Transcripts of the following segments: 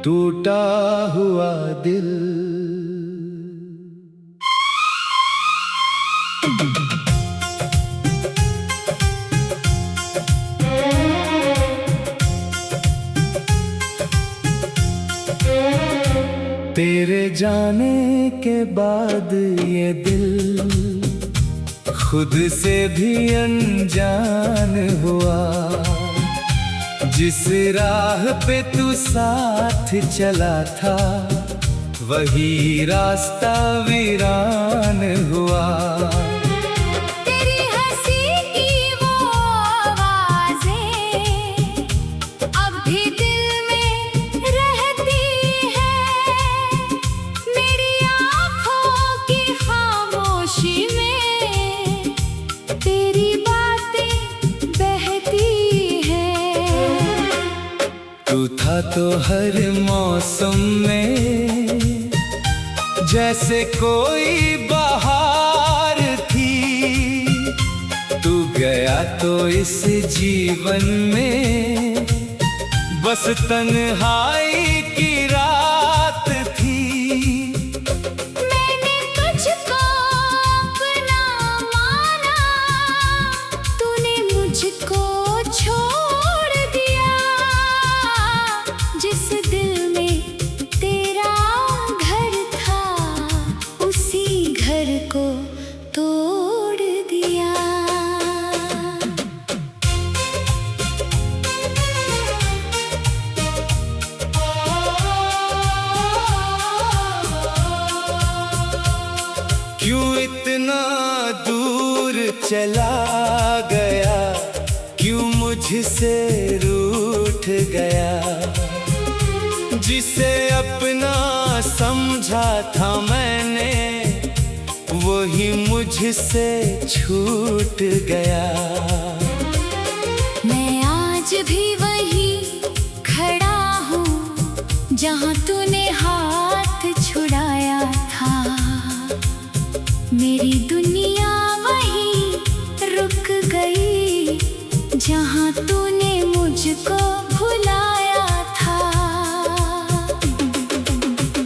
टूटा हुआ दिल। तेरे जाने के बाद ये दिल खुद से भी अनजान हुआ। जिस राह पे तू साथ चला था वही रास्ता वीरान हुआ। तेरी हंसी की वो आवाज़ें अब भी दिल में रहती है। मेरी आँखों की खामोशी में तेरी बातें बहती हैं। तू था तो हर मौसम में जैसे कोई बहार थी। तू गया तो इस जीवन में बस तन्हाई की रात थी। मैंने तुझको अपना माना, तूने मुझको छोड़ दिया। जिस दिल में तेरा घर था उसी घर को तोड़ दिया। क्यों इतना दूर चला गया, क्यों मुझसे रूठ गया। जिसे अपना समझा था मैंने वही मुझसे छूट गया। मैं आज भी वही खड़ा हूँ जहाँ तूने हाथ छुड़ाया था। मेरी दुनिया वहीं रुक गई जहाँ तूने मुझको भुलाया था।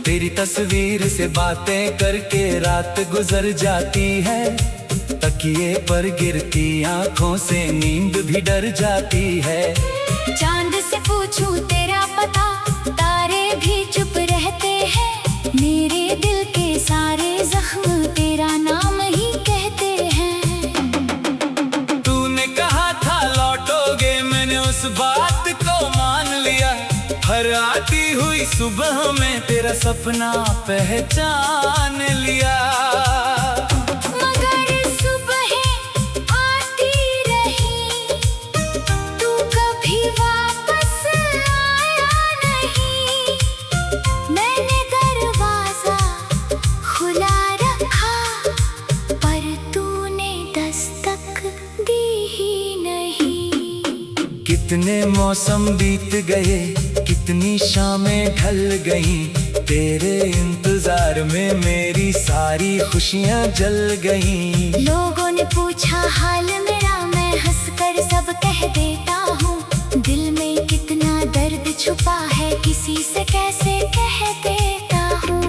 तेरी तस्वीर से बातें करके रात गुजर जाती है। तकिए पर गिरती आंखों से नींद भी डर जाती है। चांद से पूछूं तेरा पता, तारे भी चुप रहते हैं। मेरे दिल के सारे जख्म तेरा नाम ही कहते हैं। तूने कहा था लौटोगे, मैंने उस बात को मान लिया। हर आती हुई सुबह में तेरा सपना पहचान लिया। मगर सुबहें आती रही, तू कभी वापस आया नहीं। मैंने दरवाजा खुला रखा पर तूने दस्तक दी ही नहीं। कितने मौसम बीत गए, कितनी शामें ढल गईं। तेरे इंतजार में मेरी सारी खुशियां जल गईं। लोगों ने पूछा हाल मेरा, मैं हंसकर सब कह देता हूँ। दिल में कितना दर्द छुपा है किसी से कैसे कह देता हूँ।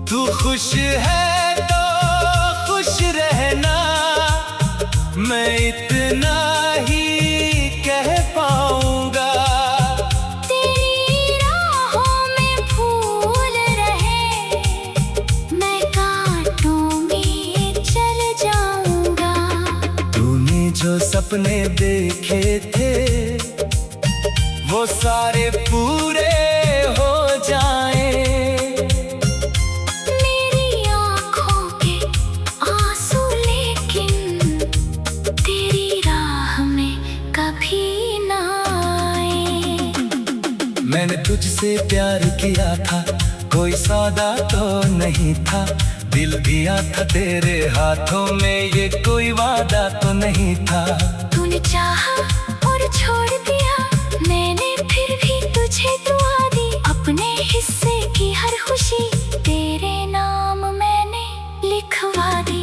तू खुश है तो खुश रहना, मैं इतना ही कह पाऊंगा। तेरी राहों में फूल रहे, मैं कांटों में चल जाऊंगा। तूने जो सपने देखे थे वो सारे पूरे हो जाएं। मेरी आँखों के आंसू लेकिन तेरी राह में कभी ना आए। मैंने तुझसे प्यार किया था, कोई सौदा तो नहीं था। दिल दिया था तेरे हाथों में, ये कोई वादा तो नहीं था। तूने चाहा और छोड़ दिया, मैंने फिर भी तुझे दुआ दी। अपने हिस्से की हर खुशी तेरे नाम मैंने लिखवा दी।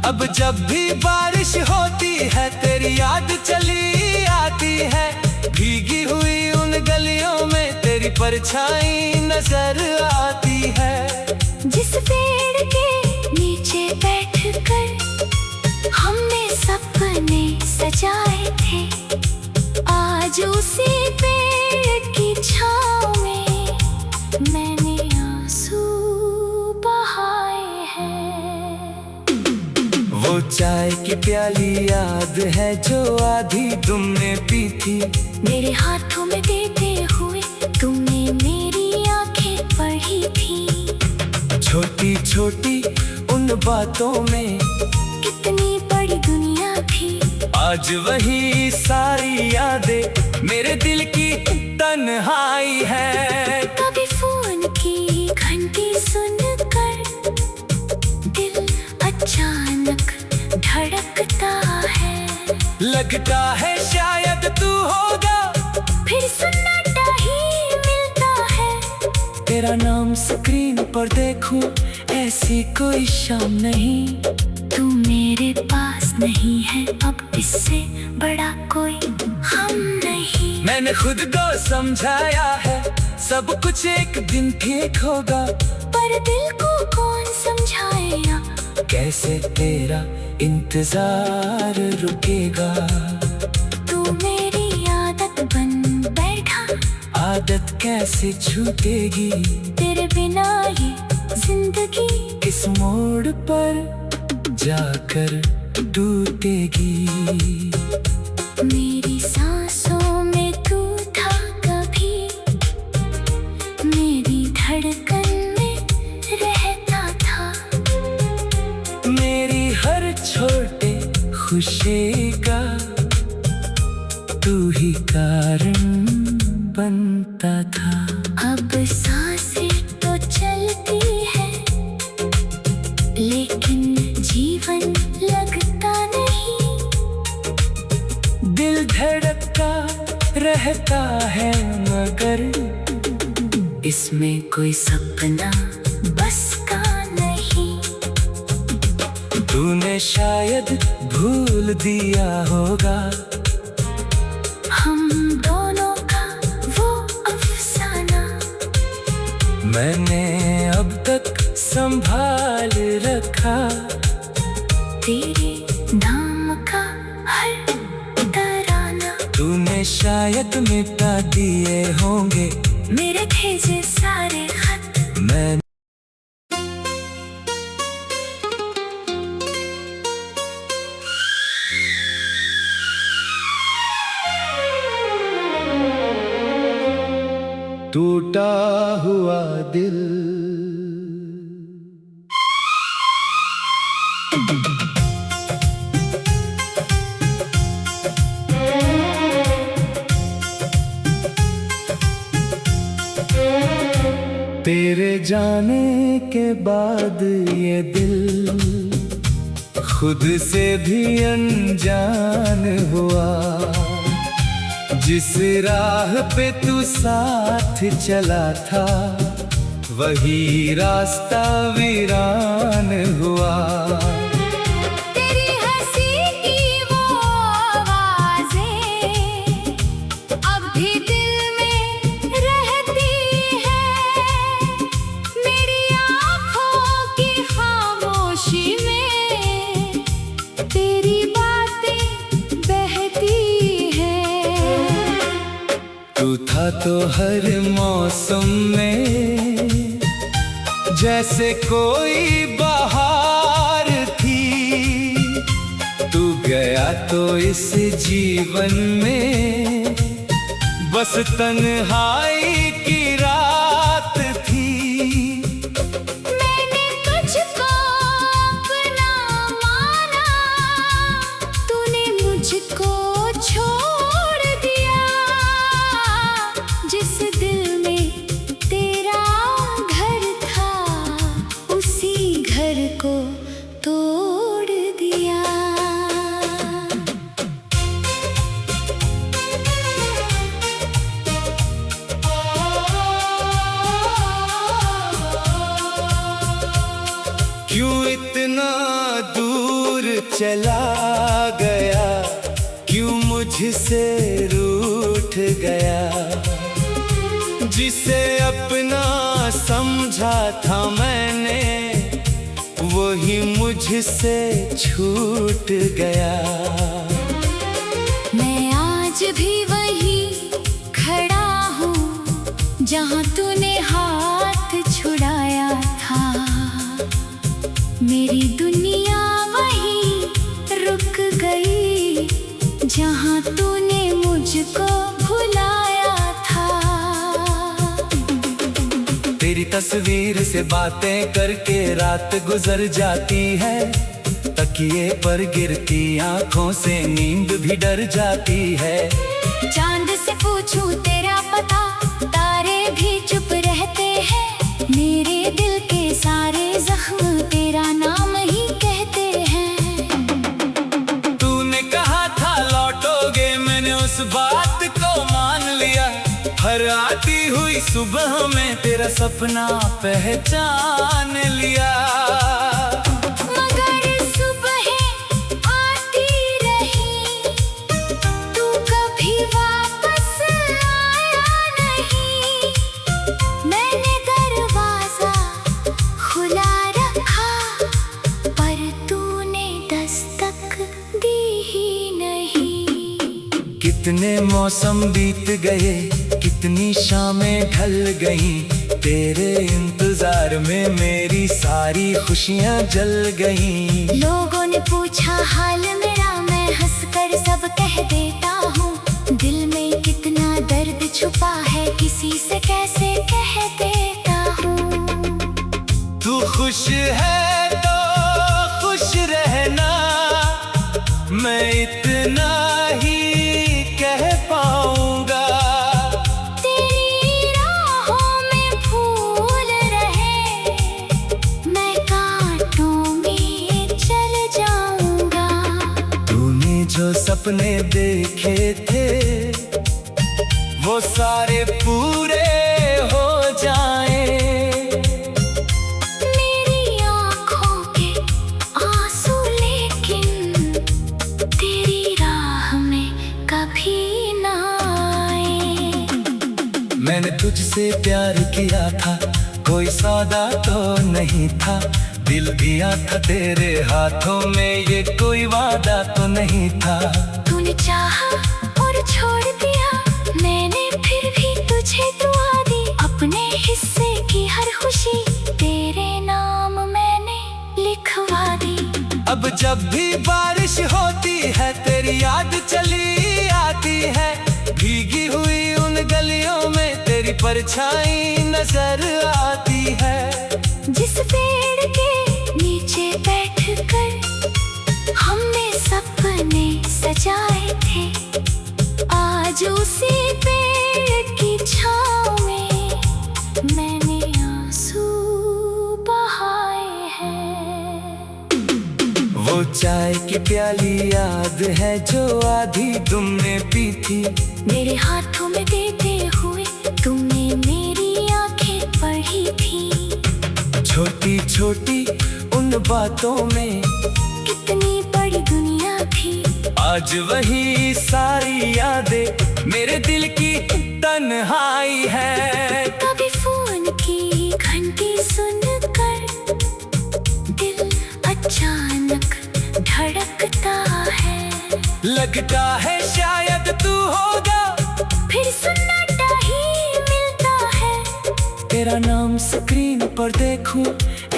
अब जब भी बारिश होती है तेरी याद चली आती है। भीगी हुई उन गलियों में तेरी परछाई नजर आती है। जिस पेड़ के नीचे बैठकर हमने सपने सजाए थे, आज उसी पेड़ की छाँव में मैंने आंसू बहाए हैं। वो चाय की प्याली याद है जो आधी तुमने पी थी, मेरे हाथों में देते हुए तुमने मेरी आंखें पढ़ी थी। छोटी छोटी उन बातों में कितनी बड़ी दुनिया थी, आज वही सारी यादें मेरे दिल की तन्हाई है। कभी फोन की घंटी सुनकर दिल अचानक धड़कता है, लगता है शायद तू होगा, फिर सन्नाटा ही मिलता है। तेरा नाम स्क्रीन पर देखूं ऐसी कोई शाम नहीं, तू मेरे पास नहीं है अब इससे बड़ा कोई हम नहीं। मैंने खुद को समझाया है सब कुछ एक दिन ठीक होगा, पर दिल को कौन समझाएगा, कैसे तेरा इंतजार रुकेगा। तू मेरी आदत बन बैठा, आदत कैसे छूटेगी, तेरे बिना ये जिंदगी किस मोड़ पर जाकर टूटेगी। मेरी सांसों में तू था कभी, मेरी धड़कन में रहता था, मेरी हर छोटे खुशी का तू ही कारण बनता था। अब सांसें तो चलती है लेकिन जीवन लगता नहीं, दिल धड़कता रहता है मगर इसमें कोई सपना बस का नहीं। तूने शायद भूल दिया होगा हम दोनों का वो अफसाना, मैंने अब तक संभाल रखा, तेरे नाम का हर तराना। तूने शायद मिटा दिए होंगे मेरे भेजे सारे खत, मैं टूटा हुआ दिल। तेरे जाने के बाद ये दिल खुद से भी अनजान हुआ, जिस राह पे तू साथ चला था वही रास्ता वीरान हुआ। तेरी हंसी की वो आवाज़ें अब भी दिल में रहती है, मेरी आँखों की खामोशी में तेरी बातें बहती हैं। तू था तो हर मौसम में जैसे कोई बहार थी, तू गया तो इस जीवन में बस तन्हाई की रात थी। मैंने तुझको अपना माना, तूने मुझको छोड़ दिया, जिस दिल में तेरा घर था उसी घर को तोड़ दिया। क्यों इतना दूर चला गया, क्यों मुझसे रूठ गया, जिसे अपना समझा था मैंने, वही मुझसे छूट गया। मैं आज भी वही खड़ा हूँ जहाँ तूने हाथ छुड़ाया था। मेरी दुनिया वही रुक गई जहाँ तूने मुझको भुलाया था। तेरी तस्वीर से बातें करके रात गुजर जाती है, तकिए पर गिरती आंखों से नींद भी डर जाती है। चांद से पूछूं तेरा पता, तारे भी चुप रहते हैं। मेरे दिल के सारे जख्म तेरा नाम ही कहते हैं। तूने कहा था लौटोगे, मैंने उस बात को मान लिया। हर आती हुई सुबह में तेरा सपना पहचान लिया। मगर सुबहें आती रही, तू कभी वापस आया नहीं। मैंने दरवाजा खुला रखा, पर तूने दस्तक दी ही नहीं। कितने मौसम बीत गए, कितनी शामें ढल गईं, तेरे इंतजार में मेरी सारी खुशियां जल गईं। लोगों ने पूछा हाल मेरा, मैं हंसकर सब कह देता हूँ। दिल में कितना दर्द छुपा है, किसी से कैसे कह देता हूँ। तू खुश है तो खुश रहना, मैं इतना ही कह पाऊंगा। तेरी राहों में फूल रहे, मैं कांटों में चल जाऊंगा। तूने जो सपने देखे थे, वो सारे पूरे हो जाएं। मेरी आँखों के आंसू लेकिन तेरी राह में कभी ना आए। मैंने तुझसे प्यार किया था, कोई सौदा तो नहीं था। दिल दिया था तेरे हाथों में, ये कोई वादा तो नहीं था। तूने चाहा और छोड़ दिया, मैंने फिर भी तुझे दुआ दी। अपने हिस्से की हर खुशी तेरे नाम मैंने लिखवा दी। अब जब भी बारिश होती है, तेरी याद चली आती है। भीगी हुई उन गलियों में तेरी परछाई नजर आती है। जिस पेड़ के नीचे बैठकर हमने सपने सजाए थे, आज उसी पेड़ की छाँव में मैंने आंसू बहाए हैं। वो चाय की प्याली याद है जो आधी तुमने पी थी। मेरे हाथों में देते हुए तुमने मेरी आंखें पढ़ी थी। छोटी छोटी उन बातों में कितनी बड़ी दुनिया थी। आज वही सारी यादें मेरे दिल की तन्हाई है। कभी फोन की घंटी सुनकर दिल अचानक धड़कता है। लगता है शायद तू होगा, फिर सन्नाटा ही मिलता है। तेरा नाम स्क्रीन पर देखूं,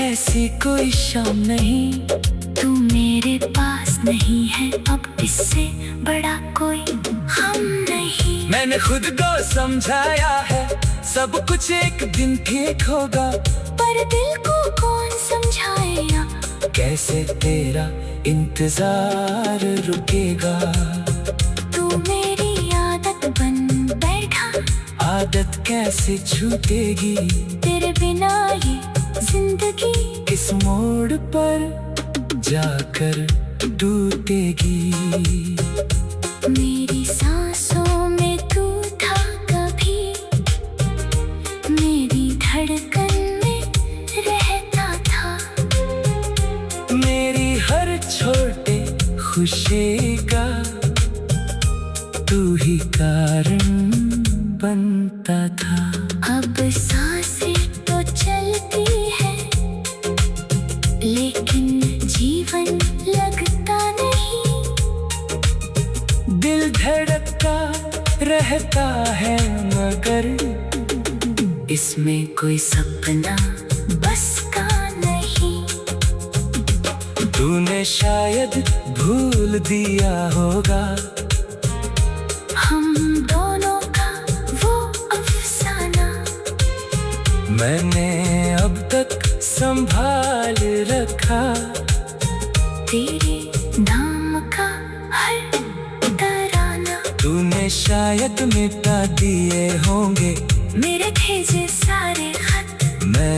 ऐसी कोई शाम नहीं। तू मेरे पास नहीं है, अब इससे बड़ा कोई हम नहीं। मैंने खुद को समझाया है, सब कुछ एक दिन ठीक होगा। पर दिल को कौन समझाएगा, कैसे तेरा इंतजार रुकेगा। तू मेरी आदत बन बैठा, आदत कैसे छूटेगी। तेरे बिना ये जिंदगी किस मोड़ पर जाकर टूटेगी। मेरी सांसों में तू था कभी, मेरी धड़कन में रहता था। मेरी हर छोटे खुशी का तू ही कारण बनता था। अब सांसें तो चलती है, लेकिन जीवन लगता नहीं। दिल धड़कता रहता है मगर इसमें कोई सपना बस का नहीं। तूने शायद भूल दिया होगा हम दोनों का वो अफसाना, मैंने अब तक संभाल रखा। तेरे नाम का हर तराना, तूने शायद मिटा दिए होंगे मेरे भेजे सारे खत। मैं